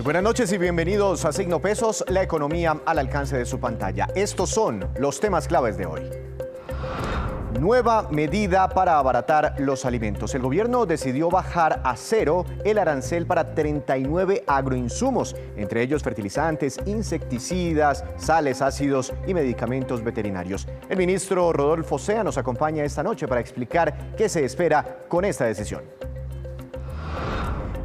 Buenas noches y bienvenidos a Signo Pesos, la economía al alcance de su pantalla. Estos son los temas claves de hoy. Nueva medida para abaratar los alimentos. El gobierno decidió bajar a cero el arancel para 39 agroinsumos, entre ellos fertilizantes, insecticidas, sales, ácidos y medicamentos veterinarios. El ministro Rodolfo Sea nos acompaña esta noche para explicar qué se espera con esta decisión.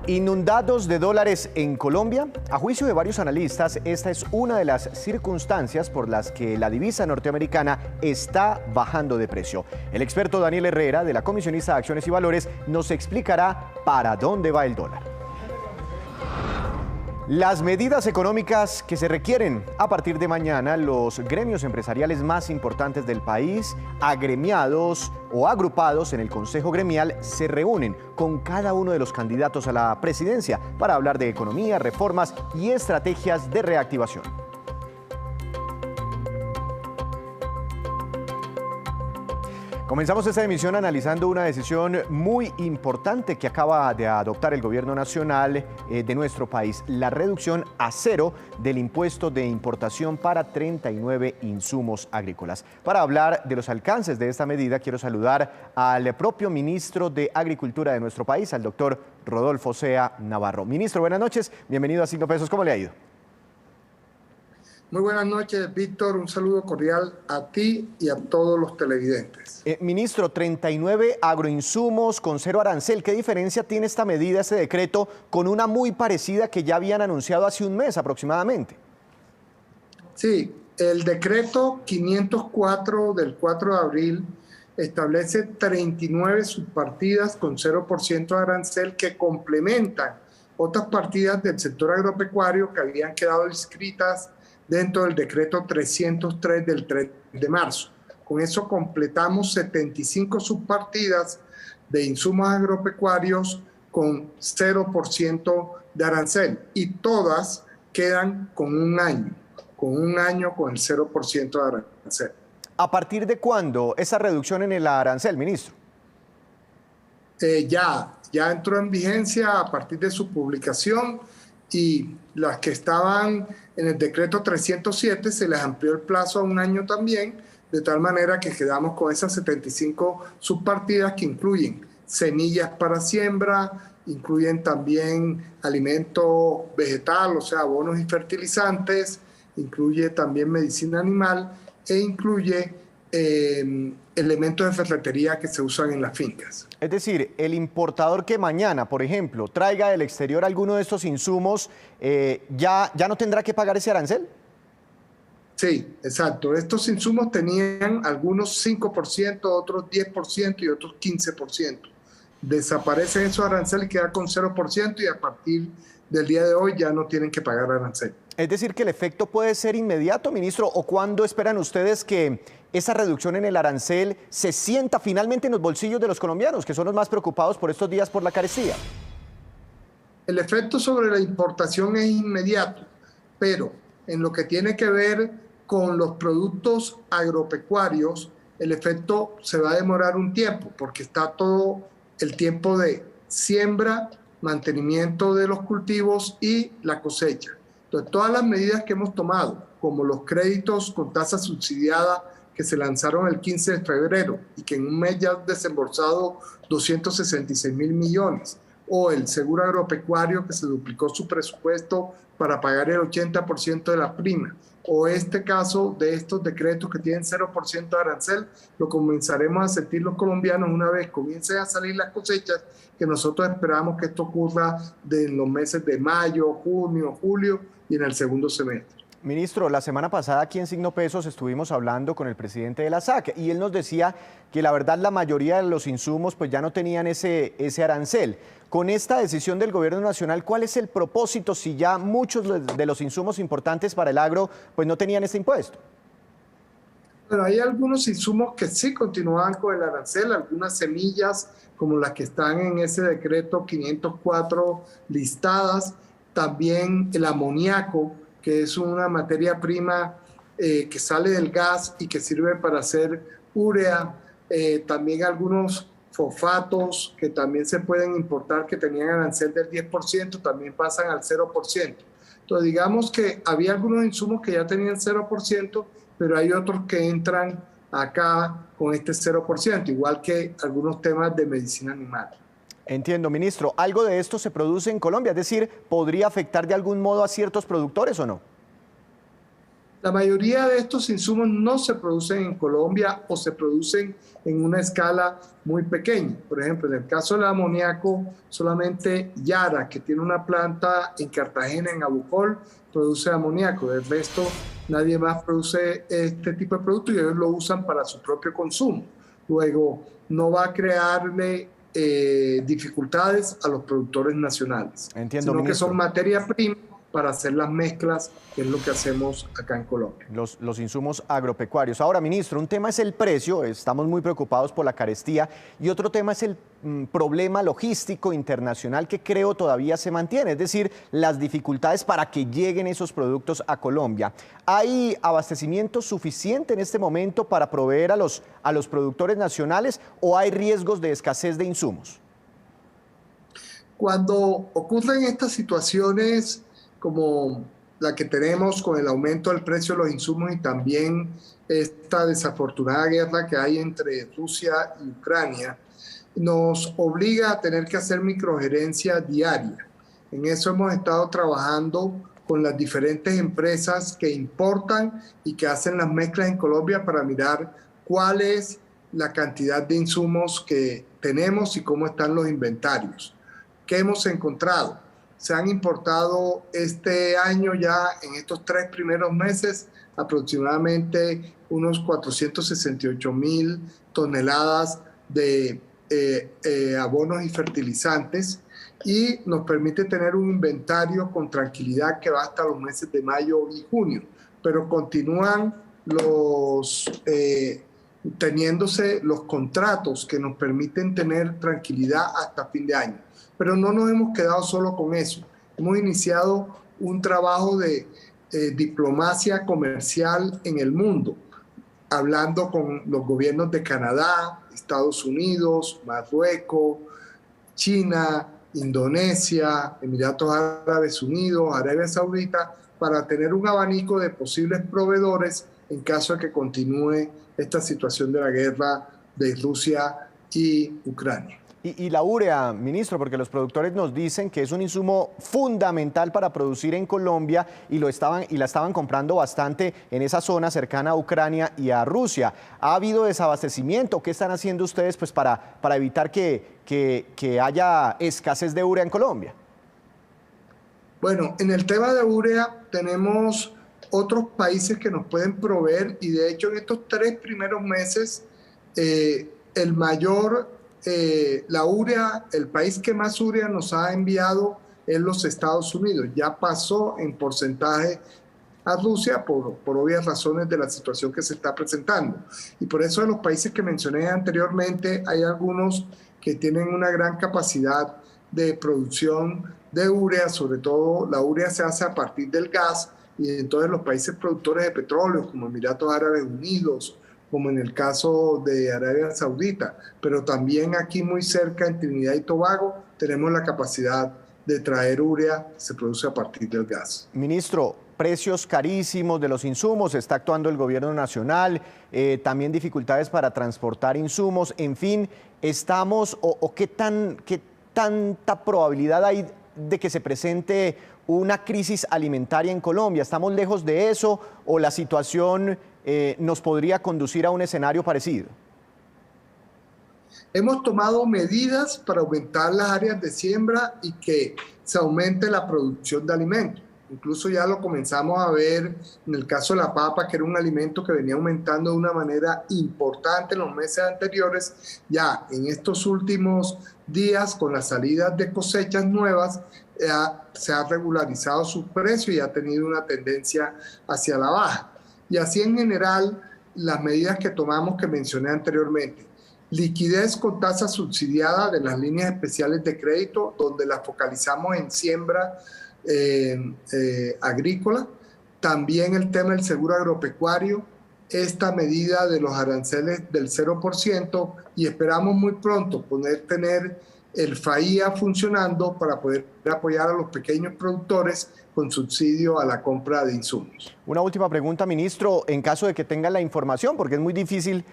¿Inundados de dólares en Colombia? A juicio de varios analistas, esta es una de las circunstancias por las que la divisa norteamericana está bajando de precio. El experto Daniel Herrera, de la Comisionista de Acciones y Valores, nos explicará para dónde va el dólar. Las medidas económicas que se requieren a partir de mañana, los gremios empresariales más importantes del país, agremiados o agrupados en el Consejo Gremial, se reúnen con cada uno de los candidatos a la presidencia para hablar de economía, reformas y estrategias de reactivación. Comenzamos esta emisión analizando una decisión muy importante que acaba de adoptar el gobierno nacional de nuestro país, la reducción a cero del impuesto de importación para 39 insumos agrícolas. Para hablar de los alcances de esta medida, quiero saludar al propio ministro de Agricultura de nuestro país, al doctor Rodolfo Sea Navarro. Ministro, buenas noches, bienvenido a Signo Pesos, ¿cómo le ha ido? Muy buenas noches, Víctor. Un saludo cordial a ti y a todos los televidentes. Ministro, 39 agroinsumos con cero arancel. ¿Qué diferencia tiene esta medida, este decreto, con una muy parecida que ya habían anunciado hace un mes aproximadamente? Sí, el decreto 504 del 4 de abril establece 39 subpartidas con 0% de arancel que complementan otras partidas del sector agropecuario que habían quedado inscritas dentro del decreto 303 del 3 de marzo. Con eso completamos 75 subpartidas de insumos agropecuarios con 0% de arancel y todas quedan con un año con el 0% de arancel. ¿A partir de cuándo esa reducción en el arancel, ministro? Ya entró en vigencia a partir de su publicación y las que estaban en el decreto 307 se les amplió el plazo a un año también, de tal manera que quedamos con esas 75 subpartidas que incluyen semillas para siembra, incluyen también alimento vegetal, o sea, abonos y fertilizantes, incluye también medicina animal e incluye elementos de ferretería que se usan en las fincas. Es decir, el importador que mañana, por ejemplo, traiga del exterior alguno de estos insumos, ¿ya no tendrá que pagar ese arancel? Sí, exacto. Estos insumos tenían algunos 5%, otros 10% y otros 15%. Desaparecen esos aranceles y queda con 0% y a partir del día de hoy ya no tienen que pagar arancel. Es decir, que el efecto puede ser inmediato, ministro, ¿o cuándo esperan ustedes que esa reducción en el arancel se sienta finalmente en los bolsillos de los colombianos, que son los más preocupados por estos días por la carestía? El efecto sobre la importación es inmediato, pero en lo que tiene que ver con los productos agropecuarios, el efecto se va a demorar un tiempo, porque está todo el tiempo de siembra, mantenimiento de los cultivos y la cosecha. Entonces, todas las medidas que hemos tomado, como los créditos con tasa subsidiada que se lanzaron el 15 de febrero y que en un mes ya han desembolsado 266.000 millones, o el seguro agropecuario que se duplicó su presupuesto para pagar el 80% de la prima, o este caso de estos decretos que tienen 0% de arancel, lo comenzaremos a sentir los colombianos una vez comiencen a salir las cosechas, que nosotros esperamos que esto ocurra en los meses de mayo, junio, julio y en el segundo semestre. Ministro, la semana pasada aquí en Signo Pesos estuvimos hablando con el presidente de la SAC y él nos decía que la verdad la mayoría de los insumos pues ya no tenían ese arancel. Con esta decisión del gobierno nacional, ¿cuál es el propósito si ya muchos de los insumos importantes para el agro pues no tenían este impuesto? Bueno, hay algunos insumos que sí continúan con el arancel, algunas semillas como las que están en ese decreto 504 listadas, también el amoníaco, que es una materia prima que sale del gas y que sirve para hacer urea, también algunos fosfatos que también se pueden importar que tenían arancel del 10%, también pasan al 0%. Entonces, digamos que había algunos insumos que ya tenían 0%, pero hay otros que entran acá con este 0%, igual que algunos temas de medicina animal. Entiendo, ministro. ¿Algo de esto se produce en Colombia? Es decir, ¿podría afectar de algún modo a ciertos productores o no? La mayoría de estos insumos no se producen en Colombia o se producen en una escala muy pequeña. Por ejemplo, en el caso del amoníaco, solamente Yara, que tiene una planta en Cartagena, en Abucol, produce amoníaco. Del resto, nadie más produce este tipo de producto y ellos lo usan para su propio consumo. Luego, no va a crearle dificultades a los productores nacionales, Entiendo, sino que son ministro. materia prima para hacer las mezclas, que es lo que hacemos acá en Colombia. Los insumos agropecuarios. Ahora, ministro, un tema es el precio, estamos muy preocupados por la carestía, y otro tema es el problema logístico internacional que creo todavía se mantiene, es decir, las dificultades para que lleguen esos productos a Colombia. ¿Hay abastecimiento suficiente en este momento para proveer a los productores nacionales o hay riesgos de escasez de insumos? Cuando ocurren estas situaciones como la que tenemos con el aumento del precio de los insumos y también esta desafortunada guerra que hay entre Rusia y Ucrania, nos obliga a tener que hacer microgerencia diaria. En eso hemos estado trabajando con las diferentes empresas que importan y que hacen las mezclas en Colombia para mirar cuál es la cantidad de insumos que tenemos y cómo están los inventarios. ¿Qué hemos encontrado? Se han importado este año ya, en estos 3 primeros meses, aproximadamente unos 468,000 toneladas de abonos y fertilizantes, y nos permite tener un inventario con tranquilidad que va hasta los meses de mayo y junio, pero continúan teniéndose los contratos que nos permiten tener tranquilidad hasta fin de año. Pero no nos hemos quedado solo con eso. Hemos iniciado un trabajo de diplomacia comercial en el mundo, hablando con los gobiernos de Canadá, Estados Unidos, Marruecos, China, Indonesia, Emiratos Árabes Unidos, Arabia Saudita, para tener un abanico de posibles proveedores en caso de que continúe esta situación de la guerra de Rusia y Ucrania. Y la urea, ministro, porque los productores nos dicen que es un insumo fundamental para producir en Colombia y la estaban comprando bastante en esa zona cercana a Ucrania y a Rusia. ¿Ha habido desabastecimiento? ¿Qué están haciendo ustedes pues, para evitar que haya escasez de urea en Colombia? Bueno, en el tema de urea tenemos otros países que nos pueden proveer, y de hecho en estos 3 primeros meses la urea, el país que más urea nos ha enviado es los Estados Unidos. Ya pasó en porcentaje a Rusia por obvias razones de la situación que se está presentando. Y por eso de los países que mencioné anteriormente, hay algunos que tienen una gran capacidad de producción de urea, sobre todo la urea se hace a partir del gas, y entonces los países productores de petróleo como Emiratos Árabes Unidos, como en el caso de Arabia Saudita, pero también aquí muy cerca en Trinidad y Tobago tenemos la capacidad de traer urea que se produce a partir del gas. Ministro, precios carísimos de los insumos, está actuando el gobierno nacional, también dificultades para transportar insumos, en fin, estamos, ¿qué tanta probabilidad hay de que se presente una crisis alimentaria en Colombia? ¿Estamos lejos de eso o la situación nos podría conducir a un escenario parecido? Hemos tomado medidas para aumentar las áreas de siembra y que se aumente la producción de alimentos. Incluso ya lo comenzamos a ver en el caso de la papa, que era un alimento que venía aumentando de una manera importante en los meses anteriores. Ya en estos últimos días, con las salidas de cosechas nuevas, se ha regularizado su precio y ha tenido una tendencia hacia la baja. Y así en general, las medidas que tomamos que mencioné anteriormente. Liquidez con tasa subsidiada de las líneas especiales de crédito, donde las focalizamos en siembra agrícola. También el tema del seguro agropecuario, esta medida de los aranceles del 0%, y esperamos muy pronto poder tener el FAIA funcionando para poder apoyar a los pequeños productores con subsidio a la compra de insumos. Una última pregunta, ministro, en caso de que tenga la información, porque es muy difícil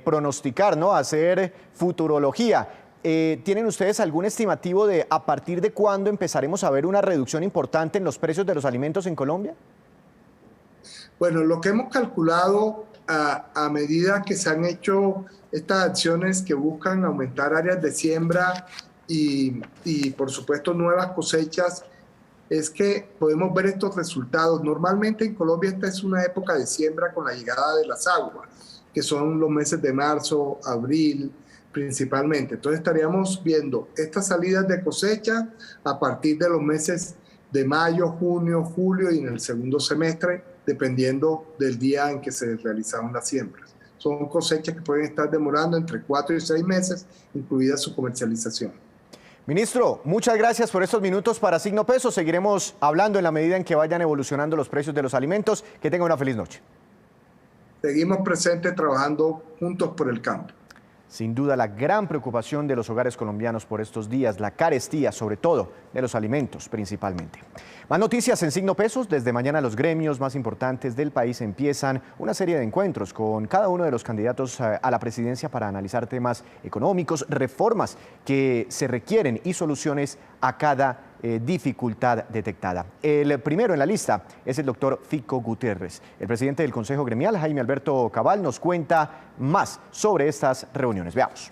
pronosticar, ¿no? Hacer futurología. ¿Tienen ustedes algún estimativo de a partir de cuándo empezaremos a ver una reducción importante en los precios de los alimentos en Colombia? Bueno, lo que hemos calculado a medida que se han hecho estas acciones que buscan aumentar áreas de siembra y por supuesto nuevas cosechas, es que podemos ver estos resultados. Normalmente en Colombia esta es una época de siembra con la llegada de las aguas, que son los meses de marzo, abril principalmente. Entonces estaríamos viendo estas salidas de cosecha a partir de los meses de mayo, junio, julio y en el segundo semestre, dependiendo del día en que se realizaron las siembras. Son cosechas que pueden estar demorando entre 4 y 6 meses, incluida su comercialización. Ministro, muchas gracias por estos minutos para Signo Peso. Seguiremos hablando en la medida en que vayan evolucionando los precios de los alimentos. Que tenga una feliz noche. Seguimos presentes trabajando juntos por el campo. Sin duda, la gran preocupación de los hogares colombianos por estos días, la carestía, sobre todo, de los alimentos principalmente. Más noticias en Signo Pesos. Desde mañana los gremios más importantes del país empiezan una serie de encuentros con cada uno de los candidatos a la presidencia para analizar temas económicos, reformas que se requieren y soluciones a cada dificultad detectada. El primero en la lista es el doctor Fico Gutiérrez. El presidente del Consejo Gremial, Jaime Alberto Cabal, nos cuenta más sobre estas reuniones. Veamos.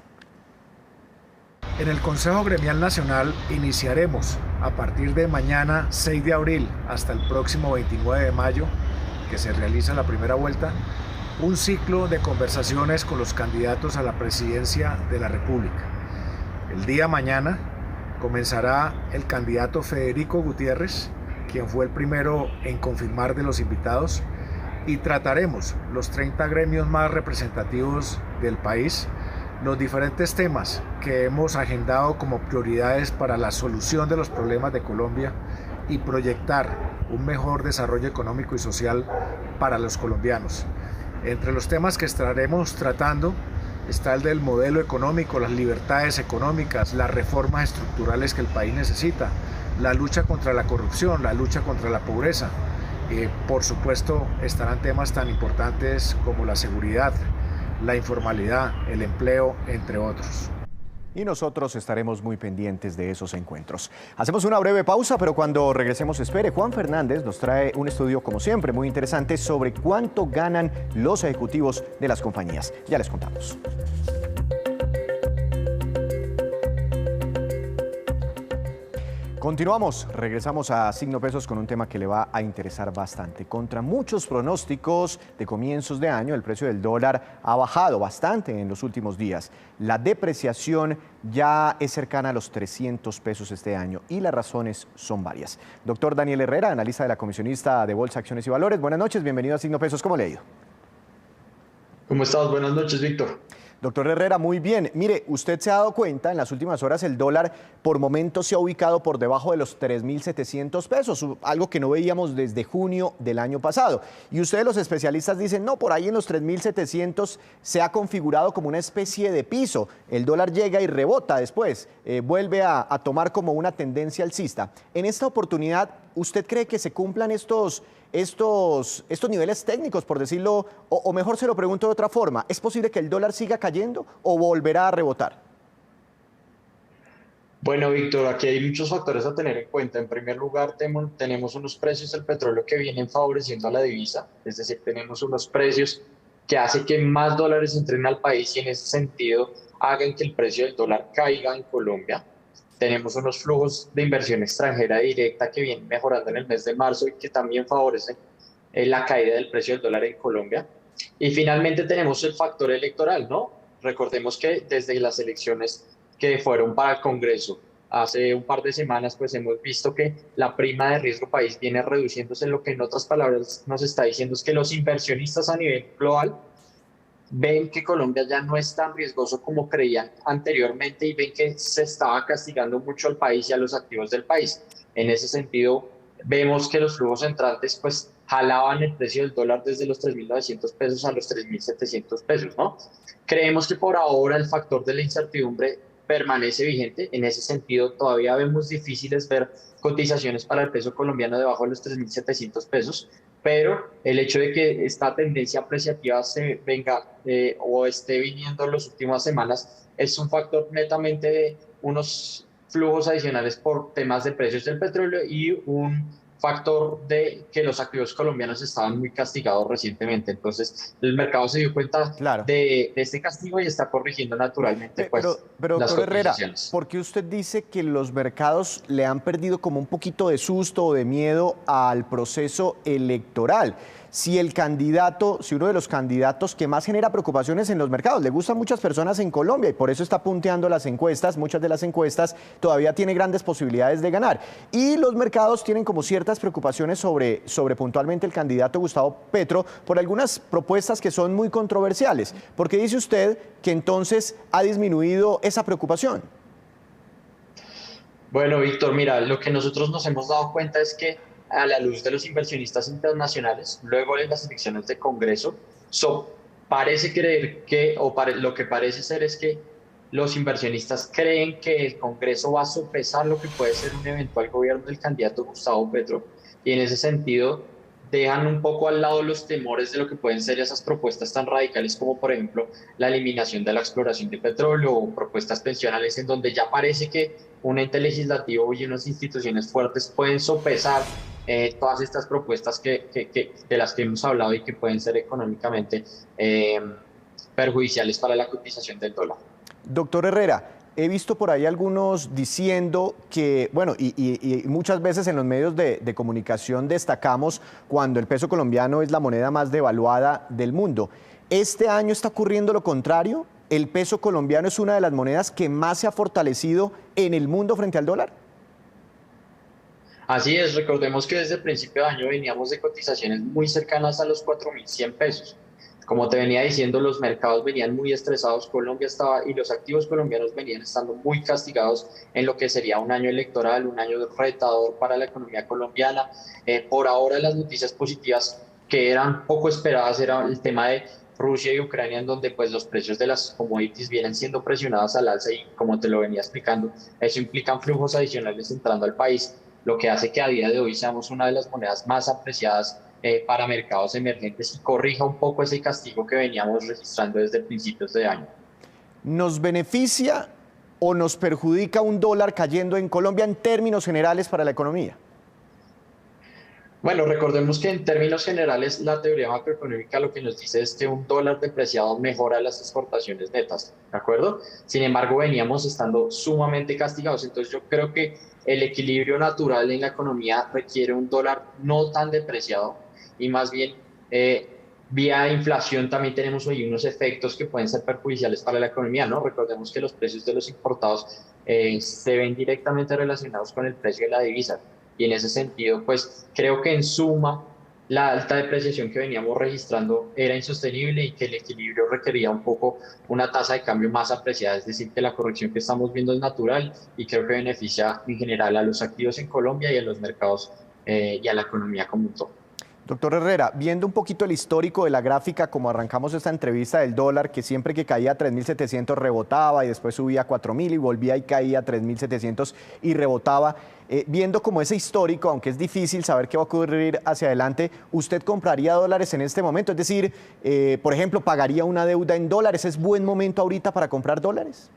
En el Consejo Gremial Nacional iniciaremos a partir de mañana 6 de abril hasta el próximo 29 de mayo, que se realiza la primera vuelta, un ciclo de conversaciones con los candidatos a la presidencia de la República. El día mañana comenzará el candidato Federico Gutiérrez, quien fue el primero en confirmar de los invitados, y trataremos los 30 gremios más representativos del país, los diferentes temas que hemos agendado como prioridades para la solución de los problemas de Colombia y proyectar un mejor desarrollo económico y social para los colombianos. Entre los temas que estaremos tratando está el del modelo económico, las libertades económicas, las reformas estructurales que el país necesita, la lucha contra la corrupción, la lucha contra la pobreza. Por supuesto, estarán temas tan importantes como la seguridad, la informalidad, el empleo, entre otros. Y nosotros estaremos muy pendientes de esos encuentros. Hacemos una breve pausa, pero cuando regresemos, espere, Juan Fernández nos trae un estudio, como siempre, muy interesante sobre cuánto ganan los ejecutivos de las compañías. Ya les contamos. Continuamos, regresamos a Signo Pesos con un tema que le va a interesar bastante. Contra muchos pronósticos de comienzos de año, el precio del dólar ha bajado bastante en los últimos días. La depreciación ya es cercana a los 300 pesos este año y las razones son varias. Doctor Daniel Herrera, analista de la comisionista de Bolsa, Acciones y Valores. Buenas noches, bienvenido a Signo Pesos. ¿Cómo le ha ido? ¿Cómo estás? Buenas noches, Víctor. Doctor Herrera, muy bien. Mire, usted se ha dado cuenta, en las últimas horas el dólar por momentos se ha ubicado por debajo de los 3.700 pesos, algo que no veíamos desde junio del año pasado. Y ustedes, los especialistas, dicen, no, por ahí en los 3.700 se ha configurado como una especie de piso. El dólar llega y rebota después, vuelve a tomar como una tendencia alcista. En esta oportunidad, ¿usted cree que se cumplan estos niveles técnicos, por decirlo, o mejor se lo pregunto de otra forma, ¿es posible que el dólar siga cayendo o volverá a rebotar? Bueno, Víctor, aquí hay muchos factores a tener en cuenta. En primer lugar, tenemos unos precios del petróleo que vienen favoreciendo a la divisa, es decir, tenemos unos precios que hacen que más dólares entren al país y en ese sentido hagan que el precio del dólar caiga en Colombia. Tenemos unos flujos de inversión extranjera directa que vienen mejorando en el mes de marzo y que también favorecen la caída del precio del dólar en Colombia. Y finalmente tenemos el factor electoral, ¿no? Recordemos que desde las elecciones que fueron para el Congreso hace un par de semanas, pues hemos visto que la prima de riesgo país viene reduciéndose. Lo que en otras palabras nos está diciendo es que los inversionistas a nivel global ven que Colombia ya no es tan riesgoso como creían anteriormente y ven que se estaba castigando mucho al país y a los activos del país. En ese sentido, vemos que los flujos entrantes pues jalaban el precio del dólar desde los 3.900 pesos a los 3.700 pesos, ¿no? Creemos que por ahora el factor de la incertidumbre permanece vigente. En ese sentido, todavía vemos difíciles ver cotizaciones para el peso colombiano debajo de los 3.700 pesos, pero el hecho de que esta tendencia apreciativa se venga o esté viniendo en las últimas semanas es un factor netamente de unos flujos adicionales por temas de precios del petróleo y un factor de que los activos colombianos estaban muy castigados recientemente. Entonces, el mercado se dio cuenta Claro. de este castigo y está corrigiendo naturalmente pues, Pero las doctor Herrera, cotizaciones. ¿por qué usted dice que los mercados le han perdido como un poquito de susto o de miedo al proceso electoral? Si el candidato, si uno de los candidatos que más genera preocupaciones en los mercados, le gustan muchas personas en Colombia y por eso está punteando las encuestas, muchas de las encuestas, todavía tiene grandes posibilidades de ganar. Y los mercados tienen como ciertas preocupaciones sobre puntualmente el candidato Gustavo Petro por algunas propuestas que son muy controversiales. ¿Por qué dice usted que entonces ha disminuido esa preocupación? Bueno, Víctor, mira, lo que nosotros nos hemos dado cuenta es que a la luz de los inversionistas internacionales, luego de las elecciones de Congreso, parece creer que, lo que parece ser es que los inversionistas creen que el Congreso va a sopesar lo que puede ser un eventual gobierno del candidato Gustavo Petro, y en ese sentido dejan un poco al lado los temores de lo que pueden ser esas propuestas tan radicales como, por ejemplo, la eliminación de la exploración de petróleo o propuestas pensionales en donde ya parece que un ente legislativo y unas instituciones fuertes pueden sopesar todas estas propuestas de las que hemos hablado y que pueden ser económicamente perjudiciales para la cotización del dólar. Doctor Herrera, he visto por ahí algunos diciendo que, bueno, y muchas veces en los medios de comunicación destacamos cuando el peso colombiano es la moneda más devaluada del mundo. ¿Este año está ocurriendo lo contrario? ¿El peso colombiano es una de las monedas que más se ha fortalecido en el mundo frente al dólar? Así es, recordemos que desde el principio de año veníamos de cotizaciones muy cercanas a los 4.100 pesos. Como te venía diciendo, los mercados venían muy estresados, Colombia estaba y los activos colombianos venían estando muy castigados en lo que sería un año electoral, un año retador para la economía colombiana. Por ahora las noticias positivas que eran poco esperadas era el tema de Rusia y Ucrania, en donde pues los precios de las commodities vienen siendo presionados al alza y como te lo venía explicando, eso implica flujos adicionales entrando al país, lo que hace que a día de hoy seamos una de las monedas más apreciadas para mercados emergentes y corrija un poco ese castigo que veníamos registrando desde principios de año. ¿Nos beneficia o nos perjudica un dólar cayendo en Colombia en términos generales para la economía? Bueno, recordemos que en términos generales la teoría macroeconómica lo que nos dice es que un dólar depreciado mejora las exportaciones netas, ¿de acuerdo? Sin embargo, veníamos estando sumamente castigados, entonces yo creo que el equilibrio natural en la economía requiere un dólar no tan depreciado y más bien vía inflación también tenemos ahí unos efectos que pueden ser perjudiciales para la economía, ¿no? Recordemos que los precios de los importados se ven directamente relacionados con el precio de la divisa. Y en ese sentido, pues creo que en suma la alta depreciación que veníamos registrando era insostenible y que el equilibrio requería un poco una tasa de cambio más apreciada, es decir, que la corrección que estamos viendo es natural y creo que beneficia en general a los activos en Colombia y a los mercados y a la economía como un todo. Doctor Herrera, viendo un poquito el histórico de la gráfica, como arrancamos esta entrevista del dólar, que siempre que caía a 3.700 rebotaba y después subía a 4.000 y volvía y caía a 3.700 y rebotaba, viendo como ese histórico, aunque es difícil saber qué va a ocurrir hacia adelante, ¿usted compraría dólares en este momento? Es decir, por ejemplo, ¿pagaría una deuda en dólares? ¿Es buen momento ahorita para comprar dólares?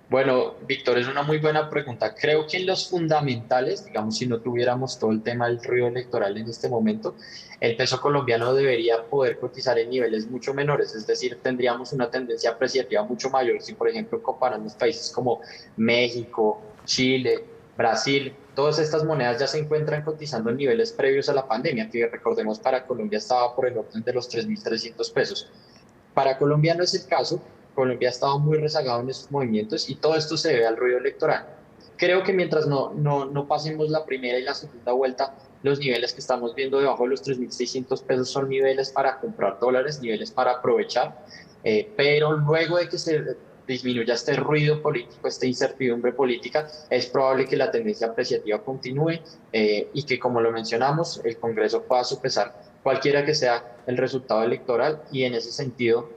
Bueno, Víctor, es una muy buena pregunta. Creo que en los fundamentales, digamos, si no tuviéramos todo el tema del ruido electoral en este momento, el peso colombiano debería poder cotizar en niveles mucho menores, es decir, tendríamos una tendencia apreciativa mucho mayor si, por ejemplo, comparamos países como México, Chile, Brasil, todas estas monedas ya se encuentran cotizando en niveles previos a la pandemia, que recordemos para Colombia estaba por el orden de los 3.300 pesos. Para Colombia no es el caso. Colombia ha estado muy rezagado en esos movimientos y todo esto se debe al ruido electoral. Creo que mientras no pasemos la primera y la segunda vuelta, los niveles que estamos viendo debajo de los 3.600 pesos son niveles para comprar dólares, niveles para aprovechar, pero luego de que se disminuya este ruido político, esta incertidumbre política, es probable que la tendencia apreciativa continúe y que, como lo mencionamos, el Congreso pueda sopesar cualquiera que sea el resultado electoral y en ese sentido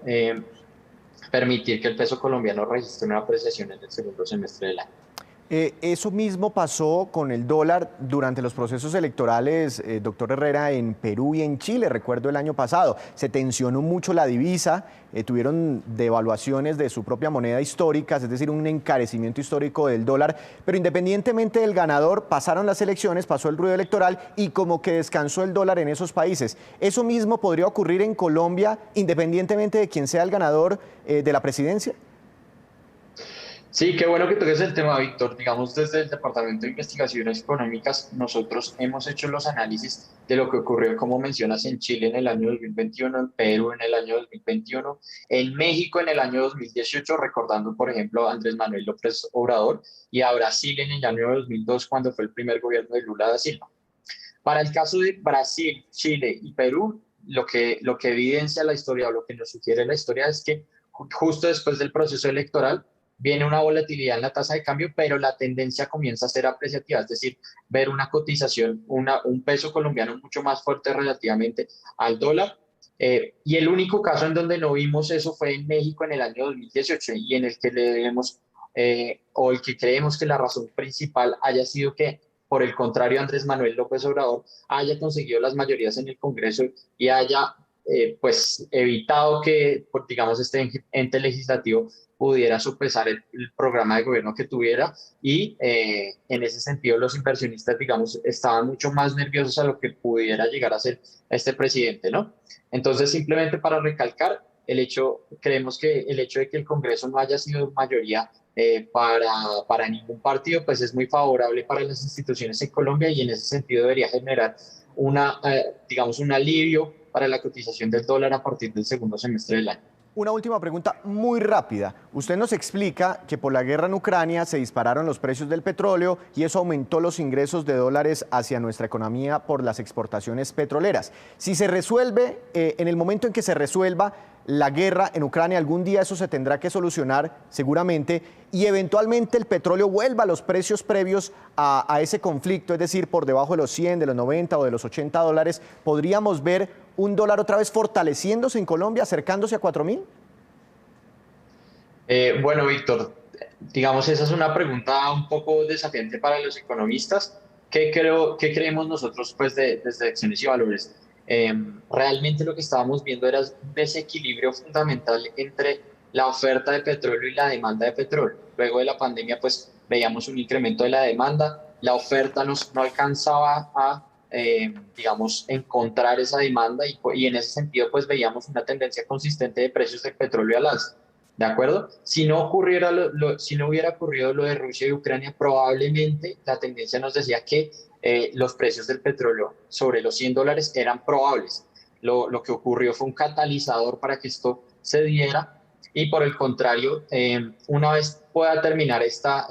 permitir que el peso colombiano registre una apreciación en el segundo semestre del año. Eso mismo pasó con el dólar durante los procesos electorales, doctor Herrera, en Perú y en Chile. Recuerdo el año pasado, se tensionó mucho la divisa, tuvieron devaluaciones de su propia moneda histórica, es decir, un encarecimiento histórico del dólar, pero independientemente del ganador, pasaron las elecciones, pasó el ruido electoral y como que descansó el dólar en esos países. ¿Eso mismo podría ocurrir en Colombia, independientemente de quién sea el ganador de la presidencia? Sí, qué bueno que toques el tema, Víctor. Digamos, desde el Departamento de Investigaciones Económicas, nosotros hemos hecho los análisis de lo que ocurrió, como mencionas, en Chile en el año 2021, en Perú en el año 2021, en México en el año 2018, recordando, por ejemplo, a Andrés Manuel López Obrador, y a Brasil en el año 2002, cuando fue el primer gobierno de Lula da Silva. Para el caso de Brasil, Chile y Perú, lo que evidencia la historia o lo que nos sugiere la historia es que justo después del proceso electoral, viene una volatilidad en la tasa de cambio, pero la tendencia comienza a ser apreciativa, es decir, ver una cotización, un peso colombiano mucho más fuerte relativamente al dólar. Y el único caso en donde no vimos eso fue en México en el año 2018 y en el que le debemos, o el que creemos que la razón principal haya sido que, por el contrario, Andrés Manuel López Obrador haya conseguido las mayorías en el Congreso y haya pues evitado que, digamos, este ente legislativo pudiera sopesar el programa de gobierno que tuviera y en ese sentido los inversionistas, digamos, estaban mucho más nerviosos a lo que pudiera llegar a ser este presidente, ¿no? Entonces, simplemente para recalcar, creemos que el hecho de que el Congreso no haya sido mayoría para ningún partido, pues es muy favorable para las instituciones en Colombia y en ese sentido debería generar digamos, un alivio para la cotización del dólar a partir del segundo semestre del año. Una última pregunta muy rápida. Usted nos explica que por la guerra en Ucrania se dispararon los precios del petróleo y eso aumentó los ingresos de dólares hacia nuestra economía por las exportaciones petroleras. Si se resuelve, en el momento en que se resuelva la guerra en Ucrania, algún día eso se tendrá que solucionar seguramente y eventualmente el petróleo vuelva a los precios previos a ese conflicto, es decir, por debajo de los 100, de los 90 o de los 80 dólares, ¿podríamos ver un dólar otra vez fortaleciéndose en Colombia, acercándose a 4.000? Bueno, Víctor, digamos, esa es una pregunta un poco desafiante para los economistas. ¿Qué creemos nosotros pues, desde Acciones y Valores? Realmente lo que estábamos viendo era un desequilibrio fundamental entre la oferta de petróleo y la demanda de petróleo. Luego de la pandemia, pues veíamos un incremento de la demanda, la oferta no alcanzaba a digamos, encontrar esa demanda y en ese sentido pues veíamos una tendencia consistente de precios del petróleo al alza, ¿de acuerdo? Si no hubiera ocurrido lo de Rusia y Ucrania, probablemente la tendencia nos decía que los precios del petróleo sobre los 100 dólares eran probables. Lo que ocurrió fue un catalizador para que esto se diera y por el contrario, una vez pueda terminar esta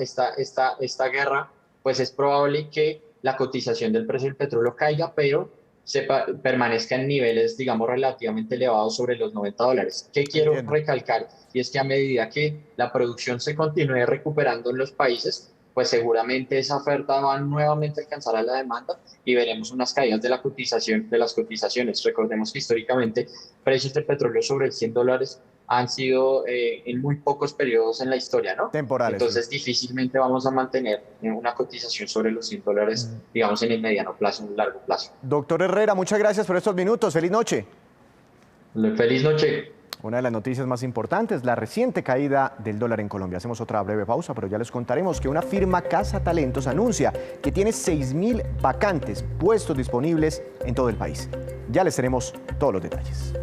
guerra, pues es probable que la cotización del precio del petróleo caiga, pero permanezca en niveles, digamos, relativamente elevados sobre los 90 dólares. ¿Qué quiero recalcar? Y es que a medida que la producción se continúe recuperando en los países, pues seguramente esa oferta va nuevamente a alcanzar a la demanda y veremos unas caídas de las cotizaciones. Recordemos que históricamente precios del petróleo sobre el 100 dólares han sido en muy pocos periodos en la historia, ¿no? Temporales. Entonces difícilmente vamos a mantener una cotización sobre los 100 dólares, digamos, en el mediano plazo, en el largo plazo. Doctor Herrera, muchas gracias por estos minutos. Feliz noche. Feliz noche. Una de las noticias más importantes, la reciente caída del dólar en Colombia. Hacemos otra breve pausa, pero ya les contaremos que una firma Cazatalentos anuncia que tiene 6.000 vacantes, puestos disponibles en todo el país. Ya les tenemos todos los detalles.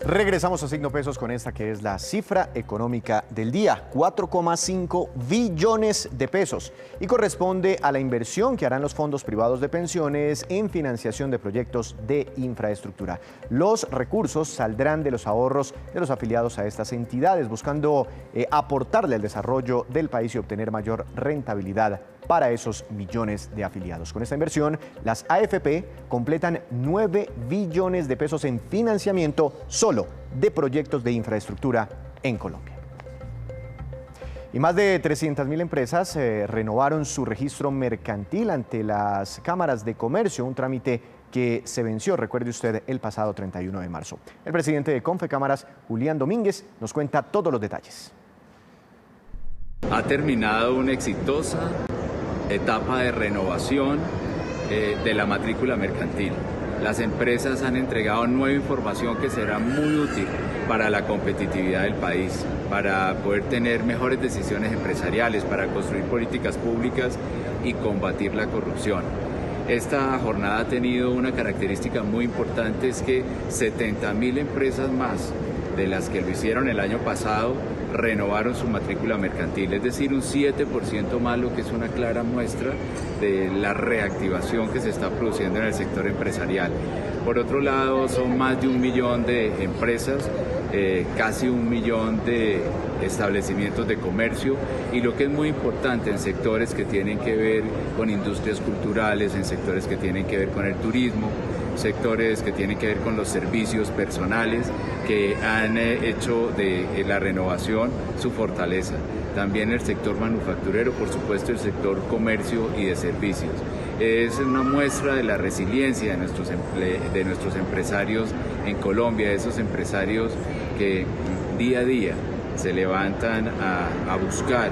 Regresamos a Signo Pesos con esta que es la cifra económica del día, 4,5 billones de pesos y corresponde a la inversión que harán los fondos privados de pensiones en financiación de proyectos de infraestructura. Los recursos saldrán de los ahorros de los afiliados a estas entidades, buscando aportarle al desarrollo del país y obtener mayor rentabilidad para esos millones de afiliados. Con esta inversión, las AFP completan 9 billones de pesos en financiamiento solo de proyectos de infraestructura en Colombia. Y más de 300.000 empresas renovaron su registro mercantil ante las cámaras de comercio, un trámite que se venció, recuerde usted, el pasado 31 de marzo. El presidente de Confecámaras, Julián Domínguez, nos cuenta todos los detalles. Ha terminado una exitosa etapa de renovación de la matrícula mercantil. Las empresas han entregado nueva información que será muy útil para la competitividad del país, para poder tener mejores decisiones empresariales, para construir políticas públicas y combatir la corrupción. Esta jornada ha tenido una característica muy importante, es que 70.000 empresas más de las que lo hicieron el año pasado renovaron su matrícula mercantil, es decir, un 7% más, lo que es una clara muestra de la reactivación que se está produciendo en el sector empresarial. Por otro lado, son más de 1 millón de empresas, casi 1 millón de establecimientos de comercio, y lo que es muy importante en sectores que tienen que ver con industrias culturales, en sectores que tienen que ver con el turismo, sectores que tienen que ver con los servicios personales, que han hecho de la renovación su fortaleza. También el sector manufacturero, por supuesto el sector comercio y de servicios. Es una muestra de la resiliencia de nuestros empresarios en Colombia, esos empresarios que día a día se levantan a buscar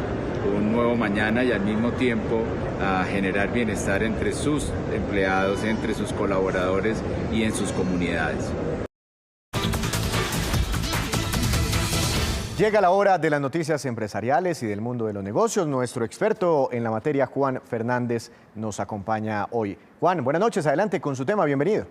un nuevo mañana y al mismo tiempo a generar bienestar entre sus empleados, entre sus colaboradores y en sus comunidades. Llega la hora de las noticias empresariales y del mundo de los negocios. Nuestro experto en la materia, Juan Fernández, nos acompaña hoy. Juan, buenas noches, adelante con su tema, bienvenido.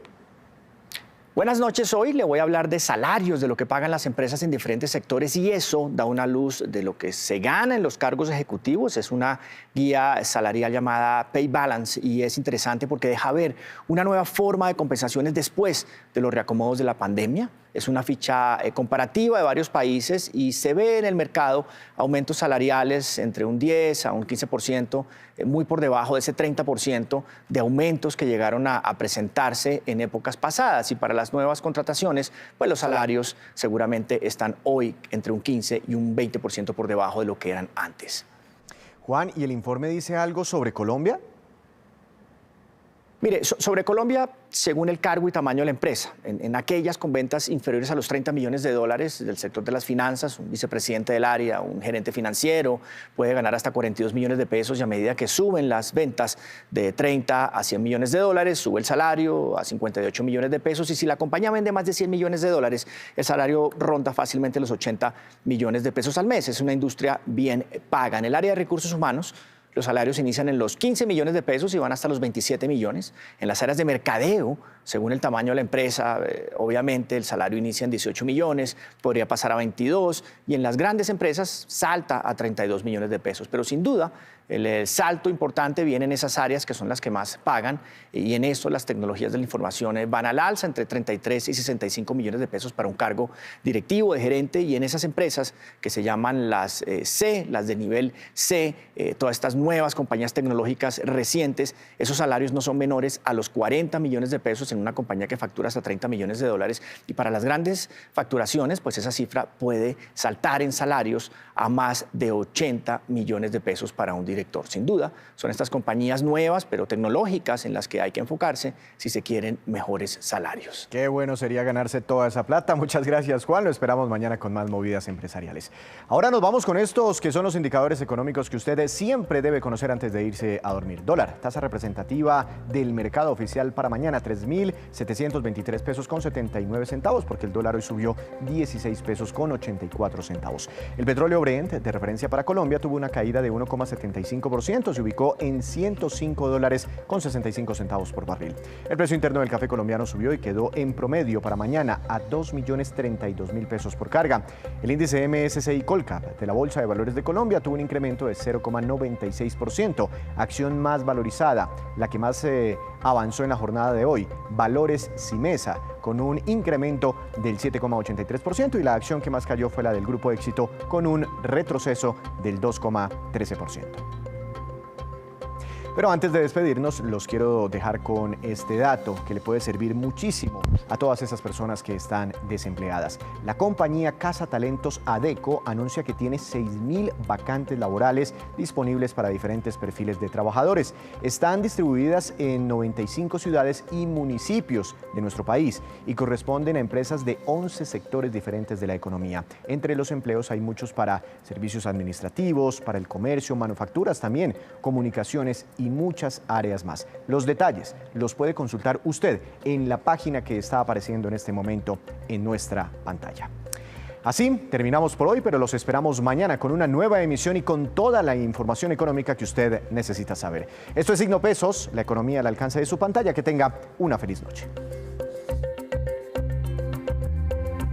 Buenas noches, hoy le voy a hablar de salarios, de lo que pagan las empresas en diferentes sectores, y eso da una luz de lo que se gana en los cargos ejecutivos. Es una guía salarial llamada Pay Balance y es interesante porque deja ver una nueva forma de compensaciones después de los reacomodos de la pandemia. Es una ficha comparativa de varios países y se ve en el mercado aumentos salariales entre un 10 a un 15%, muy por debajo de ese 30% de aumentos que llegaron a presentarse en épocas pasadas. Y para las nuevas contrataciones, pues los salarios seguramente están hoy entre un 15 y un 20% por debajo de lo que eran antes. Juan, ¿y el informe dice algo sobre Colombia? Mire, sobre Colombia, según el cargo y tamaño de la empresa, en aquellas con ventas inferiores a los $30 millones del sector de las finanzas, un vicepresidente del área, un gerente financiero, puede ganar hasta 42 millones de pesos, y a medida que suben las ventas de 30 a 100 millones de dólares, sube el salario a 58 millones de pesos, y si la compañía vende más de 100 millones de dólares, el salario ronda fácilmente los 80 millones de pesos al mes. Es una industria bien paga. En el área de recursos humanos, los salarios inician en los 15 millones de pesos y van hasta los 27 millones. En las áreas de mercadeo, según el tamaño de la empresa, obviamente el salario inicia en 18 millones, podría pasar a 22, y en las grandes empresas salta a 32 millones de pesos. Pero sin duda, el salto importante viene en esas áreas que son las que más pagan, y en eso las tecnologías de la información van al alza, entre 33 y 65 millones de pesos para un cargo directivo de gerente, y en esas empresas que se llaman las C, las de nivel C, todas estas nuevas compañías tecnológicas recientes, esos salarios no son menores a los 40 millones de pesos en una compañía que factura hasta 30 millones de dólares, y para las grandes facturaciones, pues esa cifra puede saltar en salarios a más de 80 millones de pesos para un director. Sin duda, son estas compañías nuevas, pero tecnológicas, en las que hay que enfocarse si se quieren mejores salarios. Qué bueno sería ganarse toda esa plata. Muchas gracias, Juan. Lo esperamos mañana con más movidas empresariales. Ahora nos vamos con estos que son los indicadores económicos que usted siempre debe conocer antes de irse a dormir. Dólar, tasa representativa del mercado oficial para mañana, 3.723 pesos con 79 centavos, porque el dólar hoy subió 16 pesos con 84 centavos. El petróleo Brent, de referencia para Colombia, tuvo una caída de 1,75%, se ubicó en $105 con 65 centavos por barril. El precio interno del café colombiano subió y quedó en promedio para mañana a 2.032.000 pesos por carga. El índice MSCI Colcap de la Bolsa de Valores de Colombia tuvo un incremento de 0,96%, acción más valorizada, la que más avanzó en la jornada de hoy, Valores Simesa, con un incremento del 7,83%, y la acción que más cayó fue la del Grupo Éxito, con un retroceso del 2,13%. Pero antes de despedirnos, los quiero dejar con este dato que le puede servir muchísimo a todas esas personas que están desempleadas. La compañía Casa Talentos Adeco anuncia que tiene 6.000 vacantes laborales disponibles para diferentes perfiles de trabajadores. Están distribuidas en 95 ciudades y municipios de nuestro país y corresponden a empresas de 11 sectores diferentes de la economía. Entre los empleos hay muchos para servicios administrativos, para el comercio, manufacturas también, comunicaciones y muchas áreas más. Los detalles los puede consultar usted en la página que está apareciendo en este momento en nuestra pantalla. Así terminamos por hoy, pero los esperamos mañana con una nueva emisión y con toda la información económica que usted necesita saber. Esto es Signo Pesos, la economía al alcance de su pantalla. Que tenga una feliz noche.